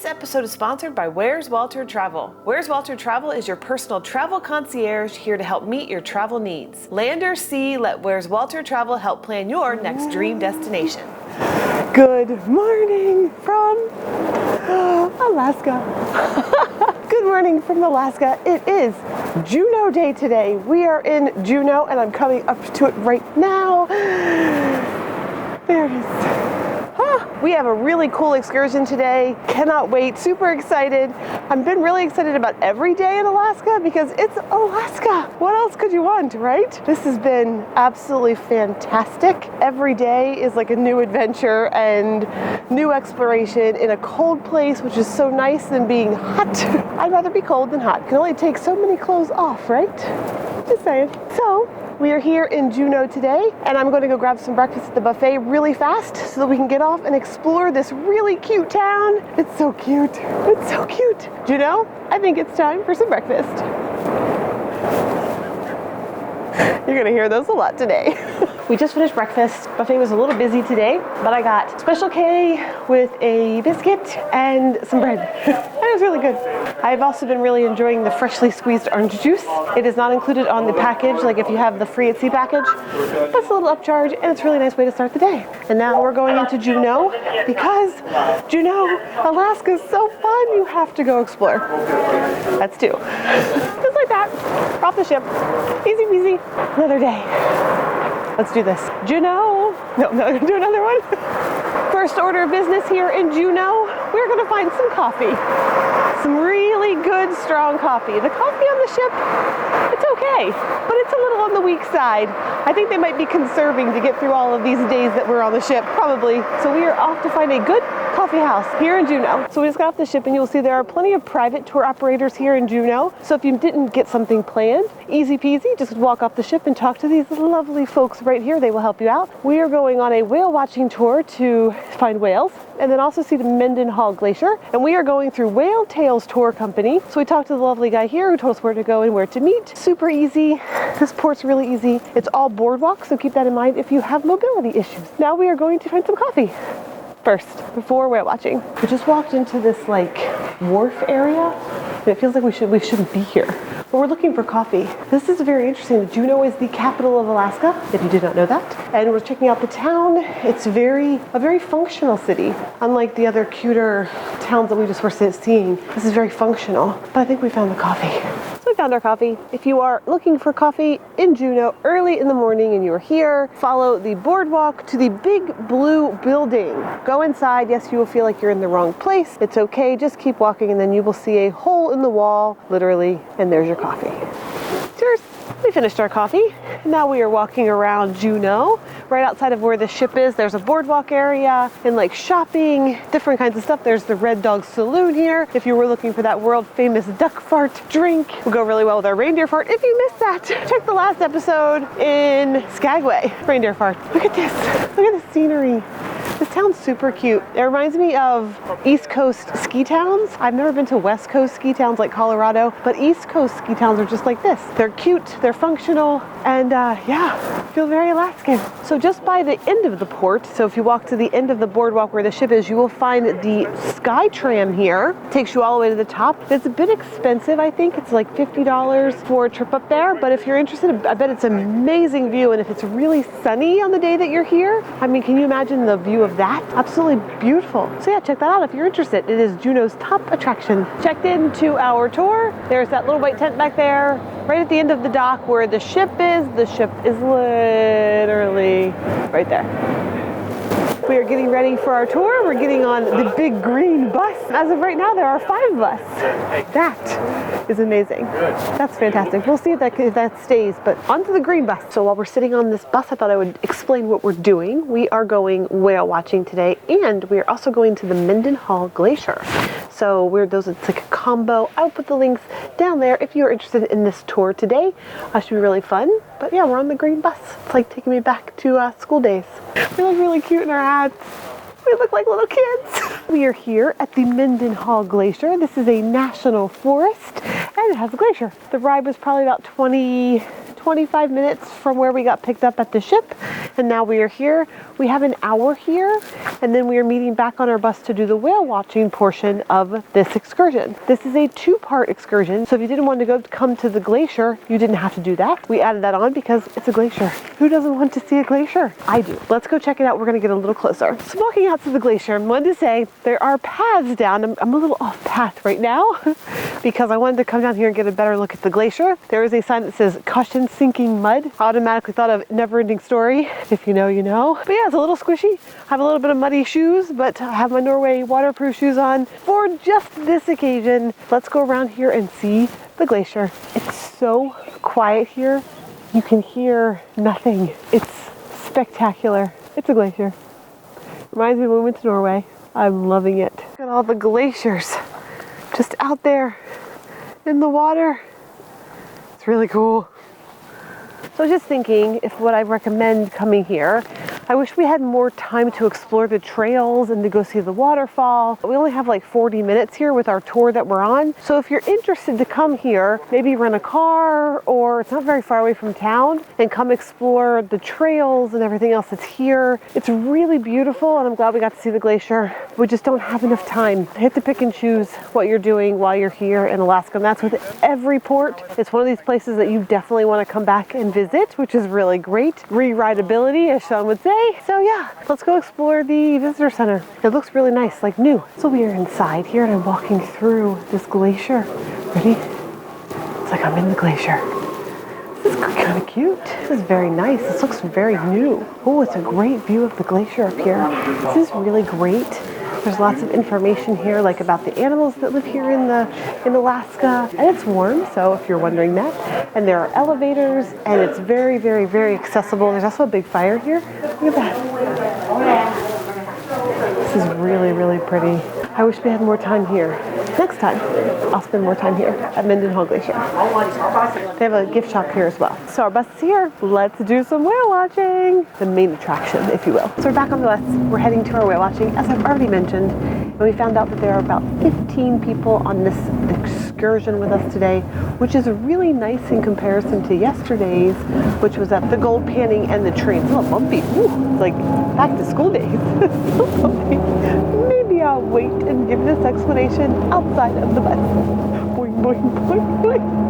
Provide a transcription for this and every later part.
episode is sponsored by Where's Walter Travel. Where's Walter Travel is your personal travel concierge here to help meet your travel needs. Land or sea, let Where's Walter Travel help plan your next dream destination. Good morning from Alaska. Good morning from Alaska. It is Juneau Day today. We are in Juneau and I'm coming up to it right now. There it is. We have a really cool excursion today. Cannot wait, super excited. I've been really excited about every day in Alaska because it's Alaska. What else could you want, right? This has been absolutely fantastic. Every day is like a new adventure and new exploration in a cold place, which is so nice than being hot. I'd rather be cold than hot. Can only take so many clothes off, right? Just saying. So, we are here in Juneau today, and I'm going to go grab some breakfast at the buffet really fast so that we can get off and explore this really cute town. It's so cute. It's so cute. Juneau, I think it's time for some breakfast. You're going to hear those a lot today. We just finished breakfast. Buffet was a little busy today, but I got Special K with a biscuit and some bread. That was really good. I've also been really enjoying the freshly squeezed orange juice. It is not included on the package, like if you have the free at sea package. That's a little upcharge, and it's a really nice way to start the day. And now we're going into Juneau because Juneau, Alaska is so fun. You have to go explore. That's two. Just like that. We're off the ship. Easy peasy. Another day. Let's do this. Juneau. No, do another one. First order of business here in Juneau, we're going to find some coffee. Some really good, strong coffee. The coffee on the ship, it's okay, but it's a little on the weak side. I think they might be conserving to get through all of these days that we're on the ship, probably. So we are off to find a good coffee house here in Juneau. So we just got off the ship and you'll see there are plenty of private tour operators here in Juneau. So if you didn't get something planned, easy peasy, just walk off the ship and talk to these lovely folks right here. They will help you out. We are going on a whale watching tour to find whales and then also see the Mendenhall Glacier. And we are going through Whale Tales Tour Company. So we talked to the lovely guy here who told us where to go and where to meet. Super easy. This port's really easy. It's all boardwalk, so keep that in mind if you have mobility issues. Now we are going to find some coffee first before whale watching. We just walked into this like wharf area and it feels like we shouldn't be here. But we're looking for coffee. This is very interesting. Juneau is the capital of Alaska, if you did not know that. And we're checking out the town. It's a very functional city. Unlike the other cuter towns that we just were seeing, this is very functional. But I think we found the coffee. So we found our coffee. If you are looking for coffee in Juneau early in the morning and you're here, follow the boardwalk to the big blue building. Go inside. Yes, you will feel like you're in the wrong place. It's okay. Just keep walking and then you will see a hole in the wall, literally, and there's your coffee. Cheers. We finished our coffee. Now we are walking around Juneau. Right outside of where the ship is, there's a boardwalk area and like shopping, different kinds of stuff. There's the Red Dog Saloon here. If you were looking for that world famous duck fart drink, will go really well with our reindeer fart. If you missed that, check the last episode in Skagway. Reindeer fart. Look at this. Look at the scenery. This town's super cute. It reminds me of East Coast ski towns. I've never been to West Coast ski towns like Colorado, but East Coast ski towns are just like this. They're cute, they're functional, and yeah, feel very Alaskan. So just by the end of the port, so if you walk to the end of the boardwalk where the ship is, you will find the Sky Tram here. It takes you all the way to the top. It's a bit expensive, I think. It's like $50 for a trip up there, but if you're interested, I bet it's an amazing view, and if it's really sunny on the day that you're here, I mean, can you imagine the view of that? Absolutely beautiful. So yeah, check that out if you're interested. It is Juneau's top attraction. Checked into our tour. There's that little white tent back there, right at the end of the dock where the ship is. The ship is literally right there. We are getting ready for our tour. We're getting on the big green bus. As of right now, there are 5 of us. That is amazing. That's fantastic. We'll see if that stays, but onto the green bus. So while we're sitting on this bus, I thought I would explain what we're doing. We are going whale watching today, and we are also going to the Mendenhall Glacier. So it's like a combo. I'll put the links down there if you're interested in this tour today. That should be really fun. But yeah, we're on the green bus. It's like taking me back to school days. We look really cute in our hats. We look like little kids. We are here at the Mendenhall Glacier. This is a national forest and it has a glacier. The ride was probably about 20 25 minutes from where we got picked up at the ship, and now we are here. We have an hour here, and then we are meeting back on our bus to do the whale watching portion of this excursion. This is a 2-part excursion, so if you didn't want to come to the glacier, you didn't have to do that. We added that on because it's a glacier. Who doesn't want to see a glacier? I do. Let's go check it out. We're going to get a little closer. So walking out to the glacier, I wanted to say there are paths down. I'm a little off path right now because I wanted to come down here and get a better look at the glacier. There is a sign that says caution sinking mud. I automatically thought of Never Ending Story. If you know, you know. But yeah, it's a little squishy. I have a little bit of muddy shoes, but I have my Norway waterproof shoes on for just this occasion. Let's go around here and see the glacier. It's so quiet here. You can hear nothing. It's spectacular. It's a glacier. Reminds me when we went to Norway. I'm loving it. Look at all the glaciers just out there in the water. It's really cool. So I was just thinking if what I recommend coming here, I wish we had more time to explore the trails and to go see the waterfall. We only have like 40 minutes here with our tour that we're on. So if you're interested to come here, maybe rent a car, or it's not very far away from town, and come explore the trails and everything else that's here. It's really beautiful, and I'm glad we got to see the glacier. We just don't have enough time. You have to pick and choose what you're doing while you're here in Alaska, and that's with every port. It's one of these places that you definitely want to come back and visit, which is really great. Re-rideability, as Sean would say. So yeah, let's go explore the visitor center. It looks really nice, like new. So we are inside here and I'm walking through this glacier. Ready? It's like I'm in the glacier. This is kind of cute. This is very nice. This looks very new. Oh, it's a great view of the glacier up here. This is really great. There's lots of information here, like about the animals that live here in Alaska, and it's warm, so if you're wondering that. And there are elevators, and it's very, very, very accessible. There's also a big fire here. Look at that. This is really, really pretty. I wish we had more time here. Next time, I'll spend more time here at Mendenhall Glacier. They have a gift shop here as well. So our bus is here. Let's do some whale watching. The main attraction, if you will. So we're back on the bus. We're heading to our whale watching, as I've already mentioned. And we found out that there are about 15 people on this excursion with us today, which is really nice in comparison to yesterday's, which was at the gold panning and the train. It's a little bumpy. Ooh, it's like back to school days. It's so bumpy. Maybe I'll wait and give this explanation outside of the bus. Boing, boing, boing, boing.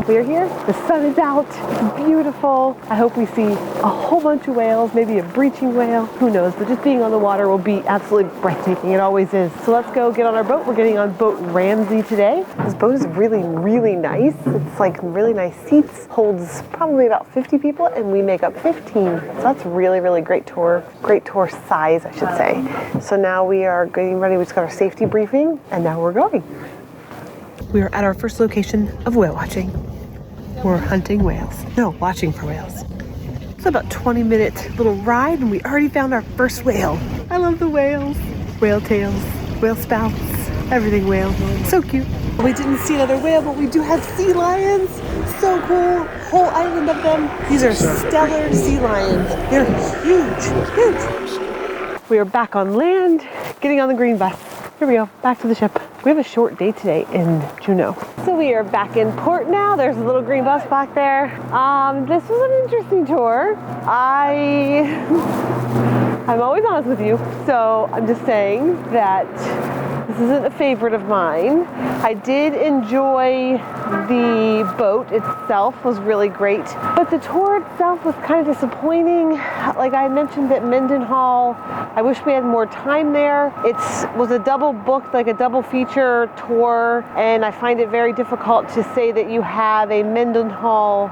We're here, the sun is out, it's beautiful. I hope we see a whole bunch of whales, maybe a breaching whale, who knows, but just being on the water will be absolutely breathtaking, it always is. So let's go get on our boat. We're getting on boat Ramsey today. This boat is really, really nice. It's like really nice seats, holds probably about 50 people, and we make up 15. So that's really, really great tour size, I should say. So now we are getting ready, we just got our safety briefing, and now we're going. We are at our first location of whale watching. We're hunting whales. No, watching for whales. It's about a 20-minute little ride, and we already found our first whale. I love the whales. Whale tails, whale spouts, everything whale. So cute. We didn't see another whale, but we do have sea lions. So cool. Whole island of them. These are stellar sea lions. They're huge, huge. We are back on land, getting on the green bus. Here we go, back to the ship. We have a short day today in Juneau. So we are back in port now. There's a little green bus back there. This was an interesting tour. I'm always honest with you, so I'm just saying that this isn't a favorite of mine. I did enjoy the boat itself, was really great, but the tour itself was kind of disappointing. Like I mentioned at Mendenhall, I wish we had more time there. It was a double booked, like a double feature tour, and I find it very difficult to say that you have a Mendenhall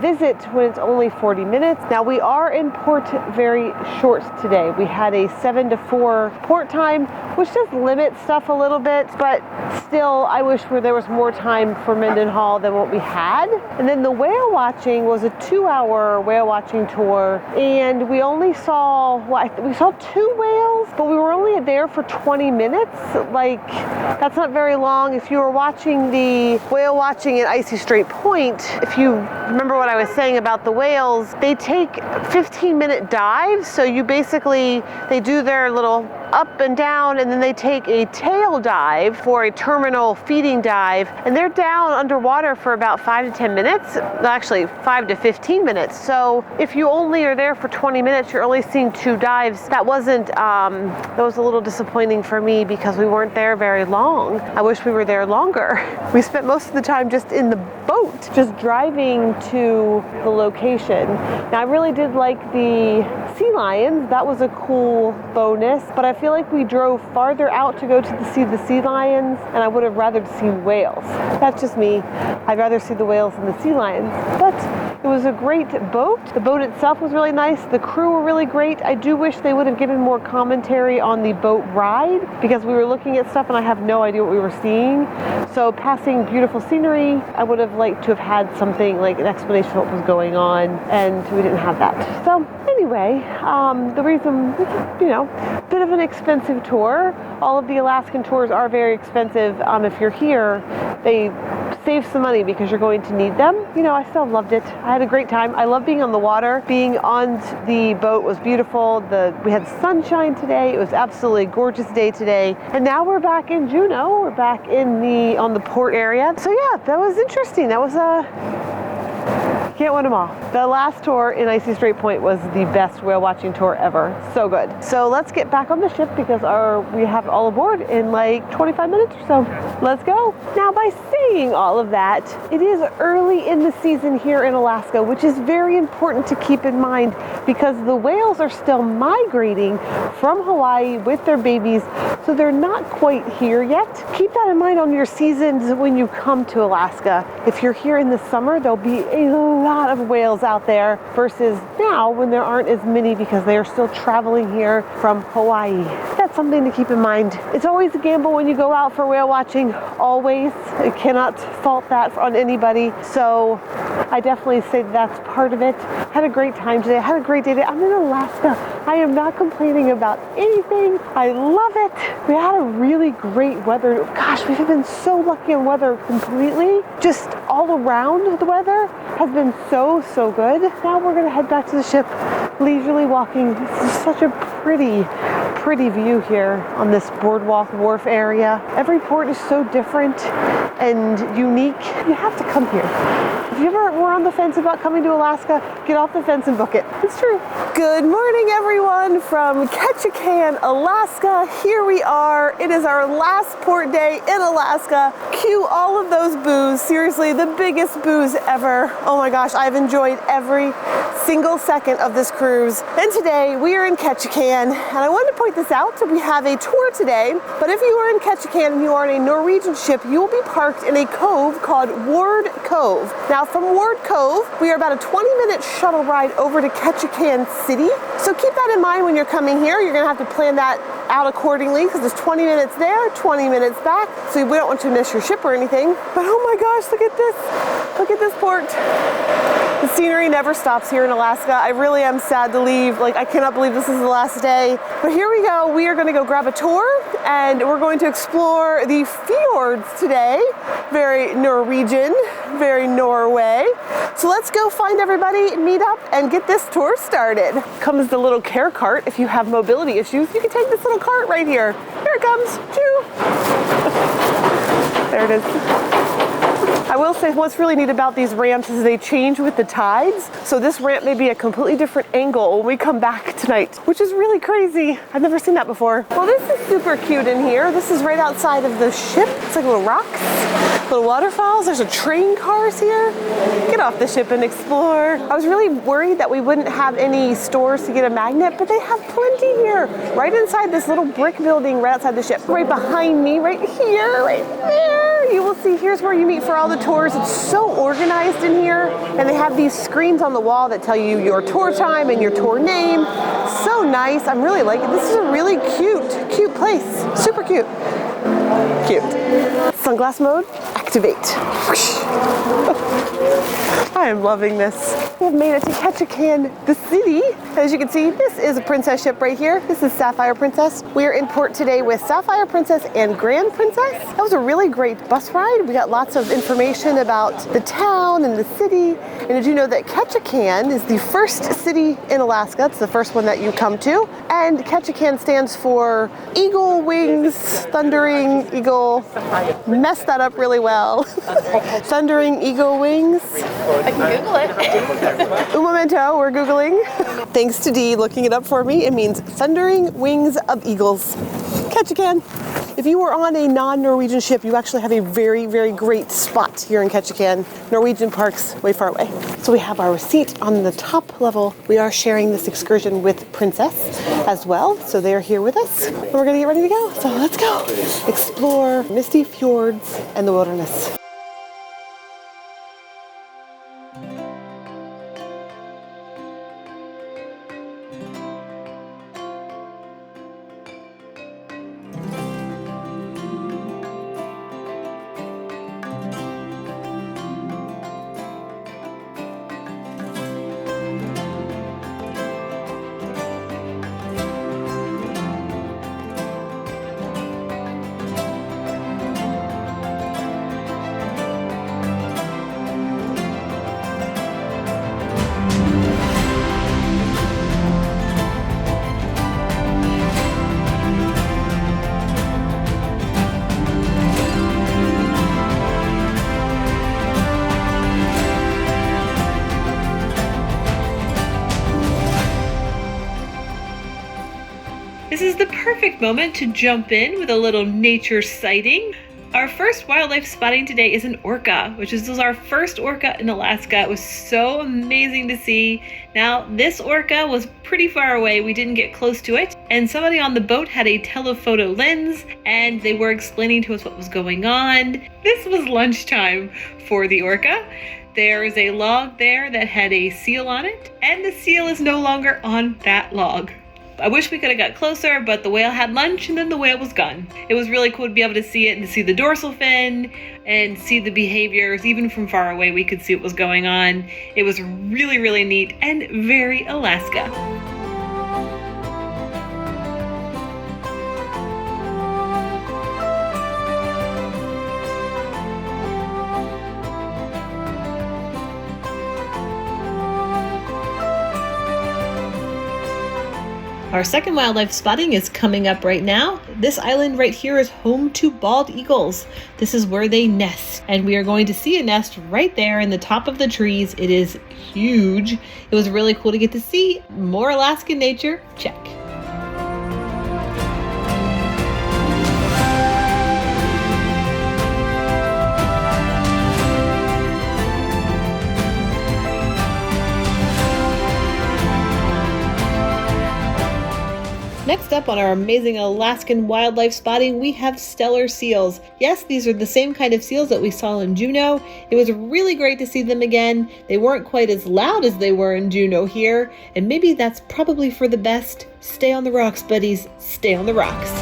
visit when it's only 40 minutes. Now we are in port very short today. We had a 7 to 4 port time, which does limit stuff a little bit, but still I wish there was more time for Mendenhall than what we had. And then the whale watching was a 2-hour whale watching tour, and we only saw, we saw 2 whales, but we were only there for 20 minutes. Like, that's not very long. If you were watching the whale watching at Icy Strait Point, if you remember what I was saying about the whales, they take 15-minute dives, so you basically, they do their little up and down, and then they take a tail dive for a terminal feeding dive, and they're down underwater for about 5 to 10 minutes, actually 5 to 15 minutes. So if you only are there for 20 minutes, you're only seeing 2 dives. That was a little disappointing for me because we weren't there very long. I wish we were there longer. We spent most of the time just in the boat, just driving to the location. Now I really did like the sea lions. That was a cool bonus, but I feel like we drove farther out to go to see the sea lions, and I would have rather seen whales. That's just me. I'd rather see the whales than the sea lions, but it was a great boat. The boat itself was really nice. The crew were really great. I do wish they would have given more commentary on the boat ride because we were looking at stuff and I have no idea what we were seeing. So passing beautiful scenery, I would have liked to have had something like an explanation of what was going on, and we didn't have that. So anyway, the reason, bit of an expensive tour. All of the Alaskan tours are very expensive. If you're here, they save some money because you're going to need them. I still loved it. I had a great time. I love being on the water. Being on the boat was beautiful. We had sunshine today. It was absolutely a gorgeous day today. And now we're back in Juneau. We're back on the port area. So yeah, that was interesting. That was can't win them all. The last tour in Icy Strait Point was the best whale watching tour ever. So good. So let's get back on the ship because we have all aboard in like 25 minutes or so. Let's go. Now, by saying all of that, it is early in the season here in Alaska, which is very important to keep in mind because the whales are still migrating from Hawaii with their babies, so they're not quite here yet. Keep that in mind on your seasons when you come to Alaska. If you're here in the summer, there'll be a lot of whales out there versus now when there aren't as many because they are still traveling here from Hawaii. That's something to keep in mind. It's always a gamble when you go out for whale watching, always. I cannot fault that on anybody. So I definitely say that's part of it. Had a great time today. I had a great day today. I'm in Alaska. I am not complaining about anything. I love it. We had a really great weather. Gosh, we've been so lucky on weather completely. Just all around the weather has been so good. Now we're gonna head back to the ship, leisurely walking. This is such a pretty view here on this boardwalk wharf area. Every port is so different and unique. You have to come here. If you ever were on the fence about coming to Alaska, get off the fence and book it. It's true. Good morning, everyone, from Ketchikan, Alaska. Here we are. It is our last port day in Alaska. Cue all of those boos. Seriously, the biggest boos ever. Oh my gosh, I've enjoyed every single second of this cruise. And today we are in Ketchikan, and I wanted to point this out. So we have a tour today, but if you are in Ketchikan and you are on a Norwegian ship, you will be parked in a cove called Ward Cove. Now from Ward Cove, we are about a 20-minute shuttle ride over to Ketchikan City. So keep that in mind when you're coming here. You're gonna have to plan that out accordingly because there's 20 minutes there, 20 minutes back. So we don't want you to miss your ship or anything. But oh my gosh, look at this. Look at this port. The scenery never stops here in Alaska. I really am sad to leave. Like, I cannot believe this is the last day. But here we go. We are going to go grab a tour and we're going to explore the fjords today. Very Norwegian, very Norway. So let's go find everybody, meet up, and get this tour started. Comes the little care cart. If you have mobility issues, you can take this little cart right here. Here it comes. Choo. There it is. I will say what's really neat about these ramps is they change with the tides. So this ramp may be a completely different angle when we come back tonight, which is really crazy. I've never seen that before. Well, this is super cute in here. This is right outside of the ship. It's like little rocks, little waterfalls. There's a train cars here. Get off the ship and explore. I was really worried that we wouldn't have any stores to get a magnet, but they have plenty here. Right inside this little brick building right outside the ship. Right behind me, right here, right there. You will see here's where you meet for all the tours. It's so organized in here, and they have these screens on the wall that tell you your tour time and your tour name. So nice. I'm really liking it. This is a really cute place. Super cute. Cute. Sunglass mode, activate. I am loving this. We have made it to Ketchikan, the city. As you can see, this is a princess ship right here. This is Sapphire Princess. We're in port today with Sapphire Princess and Grand Princess. That was a really great bus ride. We got lots of information about the town and the city. And did you know that Ketchikan is the first city in Alaska? It's the first one that you come to. And Ketchikan stands for Eagle Wings, Thundering Eagle. Messed that up really well. Thundering Eagle Wings. I can Google it. Un momento, we're Googling. Thanks to Dee looking it up for me. It means Thundering Wings of Eagles. Ketchikan. If you were on a non-Norwegian ship, you actually have a very, very great spot here in Ketchikan. Norwegian parks way far away. So we have our receipt on the top level. We are sharing this excursion with Princess as well. So they're here with us. And we're gonna get ready to go. So let's go explore Misty Fjords and the wilderness. This is the perfect moment to jump in with a little nature sighting. Our first wildlife spotting today is an orca, which is our first orca in Alaska. It was so amazing to see. Now, this orca was pretty far away. We didn't get close to it. And somebody on the boat had a telephoto lens, and they were explaining to us what was going on. This was lunchtime for the orca. There is a log there that had a seal on it, and the seal is no longer on that log. I wish we could have got closer, but the whale had lunch and then the whale was gone. It was really cool to be able to see it and to see the dorsal fin and see the behaviors. Even from far away, we could see what was going on. It was really, really neat and very Alaska. Our second wildlife spotting is coming up right now. This island right here is home to bald eagles. This is where they nest, and we are going to see a nest right there in the top of the trees. It is huge. It was really cool to get to see more Alaskan nature. Check. Next up on our amazing Alaskan wildlife spotting, we have stellar seals. Yes, these are the same kind of seals that we saw in Juneau. It was really great to see them again. They weren't quite as loud as they were in Juneau here, and maybe that's probably for the best. Stay on the rocks, buddies. Stay on the rocks.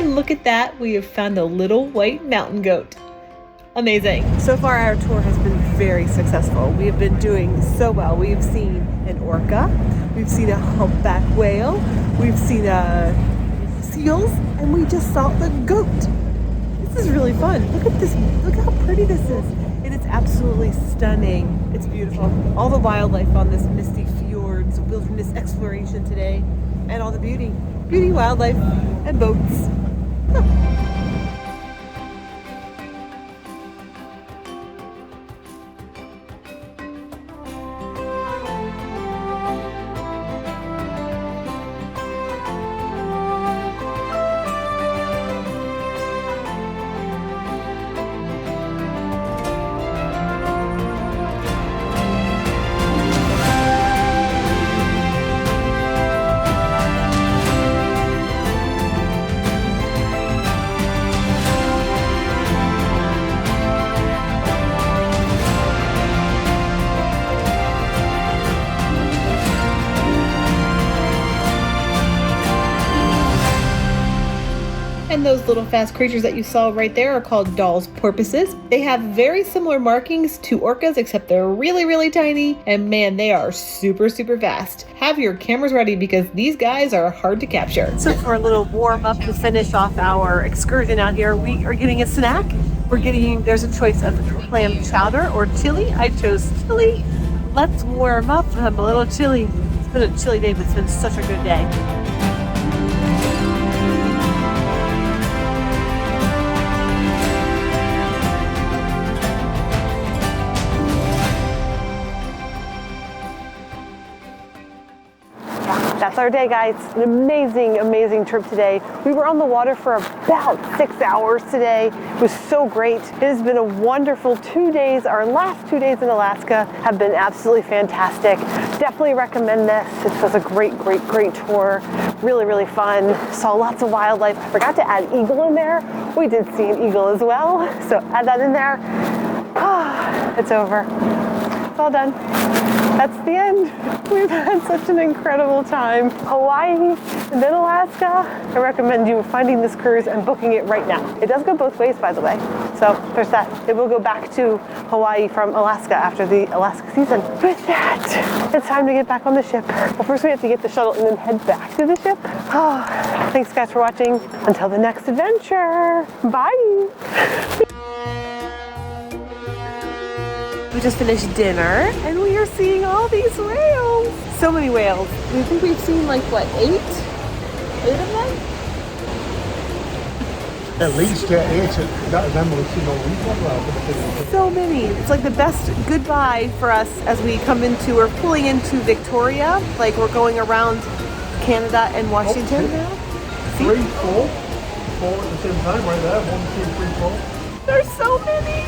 Look at that, we have found a little white mountain goat. Amazing. So far our tour has been very successful. We have been doing so well. We have seen an orca, we've seen a humpback whale, we've seen seals, and we just saw the goat. This is really fun. Look at this, look how pretty this is. It is absolutely stunning. It's beautiful. All the wildlife on this Misty Fjords wilderness exploration today, and all the beauty, wildlife, and boats. And those little fast creatures that you saw right there are called Dall's porpoises. They have very similar markings to orcas, except they're really, really tiny. And man, they are super, super fast. Have your cameras ready because these guys are hard to capture. So for a little warm up to finish off our excursion out here, we are getting a snack. There's a choice of clam chowder or chili. I chose chili. Let's warm up and have a little chili. It's been a chilly day, but it's been such a good day. That's our day, guys. An amazing, amazing trip today. We were on the water for about 6 hours today. It was so great. It has been a wonderful 2 days. Our last 2 days in Alaska have been absolutely fantastic. Definitely recommend this. It was a great, great, great tour. Really, really fun. Saw lots of wildlife. I forgot to add eagle in there. We did see an eagle as well. So add that in there. It's over. It's all done. That's the end. We've had such an incredible time. Hawaii and then Alaska. I recommend you finding this cruise and booking it right now. It does go both ways, by the way. So there's that. It will go back to Hawaii from Alaska after the Alaska season. With that, it's time to get back on the ship. Well, first we have to get the shuttle and then head back to the ship. Thanks guys for watching. Until the next adventure. Bye. We just finished dinner and we are seeing all these whales. So many whales. I think we've seen like what, 8 of them? At least 8. So many. It's like the best goodbye for us as we come into, we're pulling into Victoria. Like we're going around Canada and Washington now. 3, 4 at the same time right there. 1, 2, 3, 4. There's so many.